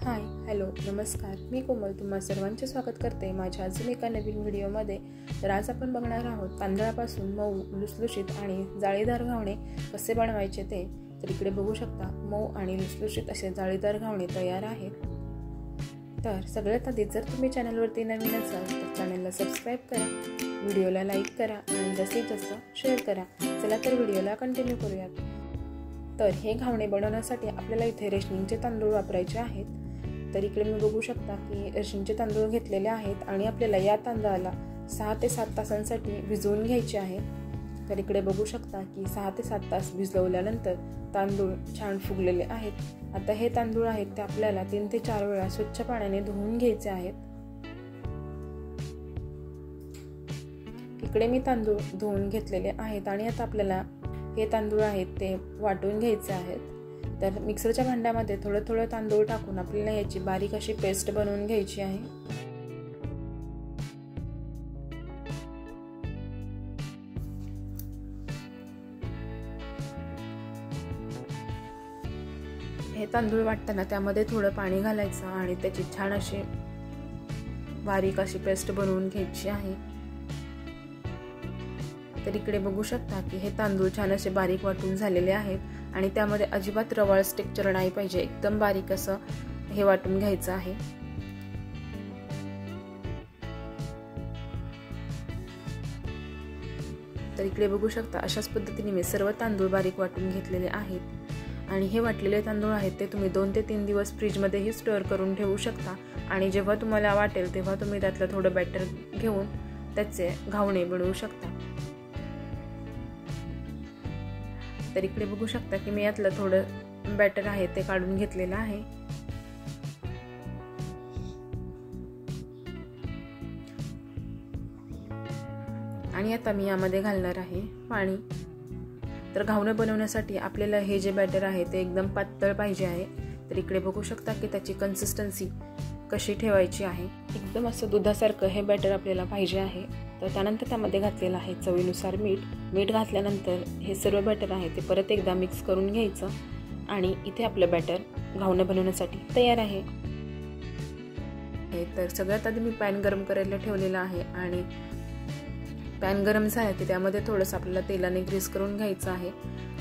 हाय, hello, नमस्कार. मी कोमल तुम्हा सर्वांचे स्वागत करते माझ्या अजून एका नवीन व्हिडिओमध्ये. तर आज आपण बघणार आहोत तांदळापासून मऊ, लुसलुशीत आणि जाळीदार घावणे कसे बनवायचे ते. तर इकडे बघू शकता मऊ आणि लुसलुशीत असे जाळीदार घावणे तयार आहेत. तर सगळ्यात आधी जर तुम्ही चॅनलवरती नवीन असाल तर चॅनलला सबस्क्राईब करा, व्हिडिओला लाईक करा आणि जास्तीत जास्त शेअर करा. चला तर व्हिडिओला कंटिन्यू करूयात. तर हे घावणे बनवण्यासाठी आपल्याला इथे रेशनिंगचे तांदूळ वापरायचे आहेत. तर इकडे मी बघू शकता की रेशनिंगचे तांदूळ घेतलेले आहेत आणि आपल्याला या तांदळाला 6 ते 7 तासांसाठी भिजवून घ्यायचे आहे. तर इकडे बघू शकता की 6 ते 7 तास भिजवल्यानंतर तांदूळ छान फुगलेले आहेत. आता हे तांदूळ आहेत ते आपल्याला 3 ते 4 वेळा स्वच्छ पाण्याने धुवून घ्यायचे आहेत. इकडे मी तांदूळ धुवून घेतलेले आहेत आणि आता आपल्याला हे तांदूळ आहेत ते वाटून घ्यायचे आहेत. तर मिक्सरच्या भांड्यामध्ये थोडं थोडं तांदूळ टाकून आपल्याला याची बारीक अशी पेस्ट बनवून घ्यायची आहे. हे तांदूळ वाटताना त्यामध्ये थोडं पाणी घालायचं आणि त्याची छान अशी बारीक अशी पेस्ट बनवून घ्यायची आहे. तर इकडे बघू शकता की हे तांदूळ छान असे बारीक वाटून झालेले आहेत आणि त्यामध्ये अजिबात रवाळ टेक्स्चर नाही पाहिजे, एकदम बारीक असं हे वाटून घ्यायचं आहे. तर इकडे बघू शकता अशाच पद्धतीने मी सर्व तांदूळ बारीक वाटून घेतलेले आहेत आणि हे वाटलेले तांदूळ आहेत ते तुम्ही 2 ते 3 दिवस फ्रीजमध्येही स्टोअर करून ठेवू शकता आणि जेव्हा तुम्हाला वाटेल तेव्हा तुम्ही त्यातलं थोडं बॅटर घेऊन त्याचे घावणे बनवू शकता. तर इकडे बघू शकता की मी यातलं थोडं बॅटर आहे ते काढून घेतलेलं आहे. आणि आता मी यामध्ये घालणार आहे पाणी. तर घावणं बनवण्यासाठी आपल्याला हे जे बॅटर आहे ते एकदम पातळ पाहिजे आहे. तर इकडे बघू शकता की त्याची कन्सिस्टन्सी कशी ठेवायची आहे. एकदम असं दुधासारखं हे बॅटर आपल्याला पाहिजे आहे. तर त्यानंतर त्यामध्ये घातलेलं आहे चवीनुसार मीठ घातल्यानंतर हे सर्व बॅटर आहे ते परत एकदा मिक्स करून घ्यायचं आणि इथे आपलं बॅटर घावणं बनवण्यासाठी तयार आहे. तर सगळ्यात आधी मी पॅन गरम करायला ठेवलेला आहे आणि पॅन गरम झालं की त्यामध्ये थोडंसं आपल्याला तेलाने ग्रीस करून घ्यायचं आहे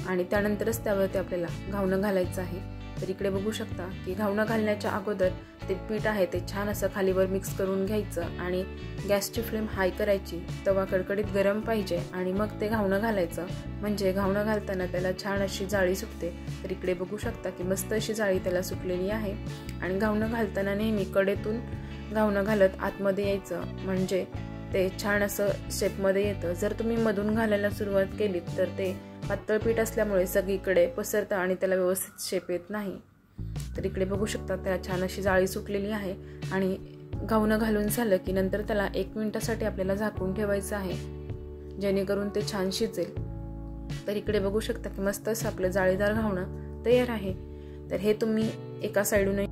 आणि त्यानंतरच त्यावरती आपल्याला घावणं घालायचं आहे. तर इकडे बघू शकता की घावणं घालण्याच्या अगोदर ते पीठ आहे ते छान असं खालीवर मिक्स करून घ्यायचं आणि गॅसची फ्लेम हाय करायची. तवा कडकडीत गरम पाहिजे आणि मग ते घावणं घालायचं, म्हणजे घावणं घालताना त्याला छान अशी जाळी सुटते. तर इकडे बघू शकता की मस्त अशी जाळी त्याला सुटलेली आहे. आणि घावणं घालताना नेहमी कडेतून घावणं घालत आतमध्ये यायचं, म्हणजे ते छान असं शेपमध्ये येतं. जर तुम्ही मधून घालायला सुरुवात केली तर ते पातळ पीठ असल्यामुळे सगळीकडे पसरतं आणि त्याला व्यवस्थित शेप येत नाही. तर इकडे बघू शकता त्याला छान अशी जाळी सुटलेली आहे आणि घावणं घालून झालं की नंतर त्याला 1 मिनिटासाठी आपल्याला झाकून ठेवायचं आहे, जेणेकरून ते छान शिजेल. तर इकडे बघू शकता की मस्त असं आपलं जाळीदार घावणं तयार आहे. तर हे तुम्ही एका साईडूनही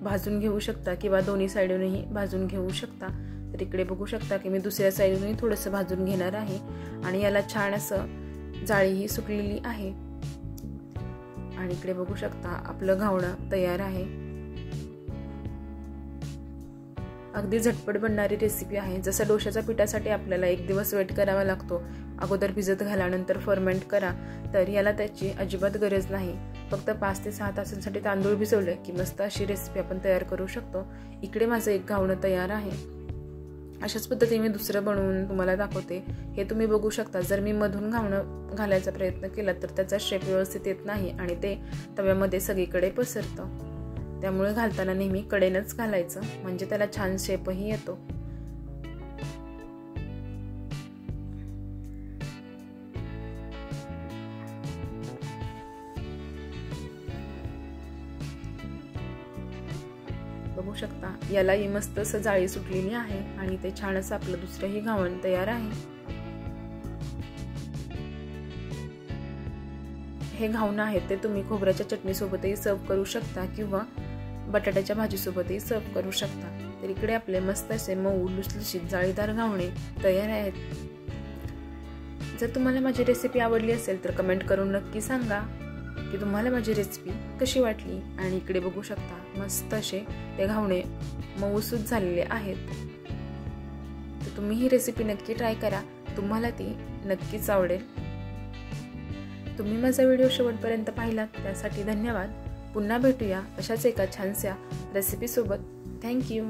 भाजून घेऊ शकता किंवा दोन्ही साईडूनही भाजून घेऊ शकता. तर इकडे बघू शकता की मी दुसऱ्या साईडूनही थोडंसं भाजून घेणार आहे आणि याला छान असं जाळीही सुटलेली आहे. आणि इकडे बघू शकता आपलं घावणं तयार आहे. अगदी झटपट बनणारी रेसिपी आहे. जसं डोशाच्या पिठासाठी आपल्याला 1 दिवस वेट करावा लागतो, अगोदर भिजत घाला नंतर फर्मेंट करा, तर याला त्याची अजिबात गरज नाही. फक्त 5 ते 6 तासांसाठी तांदूळ भिजवले की मस्त अशी रेसिपी आपण तयार करू शकतो. इकडे माझं एक घावणं तयार आहे. अशाच पद्धतीने मी दुसरं बनवून तुम्हाला दाखवते. हे तुम्ही बघू शकता, जर मी मधून घावणं घालायचा प्रयत्न केला तर त्याचा शेप व्यवस्थित येत नाही आणि ते तव्यामध्ये सगळीकडे पसरतं. त्यामुळे घालताना नेहमी कडेनच घालायचं, म्हणजे त्याला छान शेपही येतो. बघू शकता यालाही मस्त असं जाळी सुटलेली आहे आणि ते छान असं आपलं दुसरंही घावण तयार आहे. हे घावणं आहे ते तुम्ही खोबऱ्याच्या चटणीसोबतही सर्व करू शकता किंवा बटाट्याच्या भाजीसोबतही सर्व करू शकता. तर इकडे आपले मस्त असे मऊ लुसलुशीत जाळीदार घावणे तयार आहेत. जर तुम्हाला माझी रेसिपी आवडली असेल तर कमेंट करून नक्की सांगा. की तुम्हाला माझी रेसिपी कशी वाटली. आणि इकडे बघू शकता मस्त असे ते घावणे मऊसूत झालेले आहेत. तर तुम्ही ही रेसिपी नक्की ट्राय करा, तुम्हाला ती नक्कीच आवडेल. तुम्ही माझा व्हिडिओ शेवटपर्यंत पाहिलात त्यासाठी धन्यवाद. पुन्हा भेटूया अशाच एका छानशा रेसिपीसोबत. थँक्यू.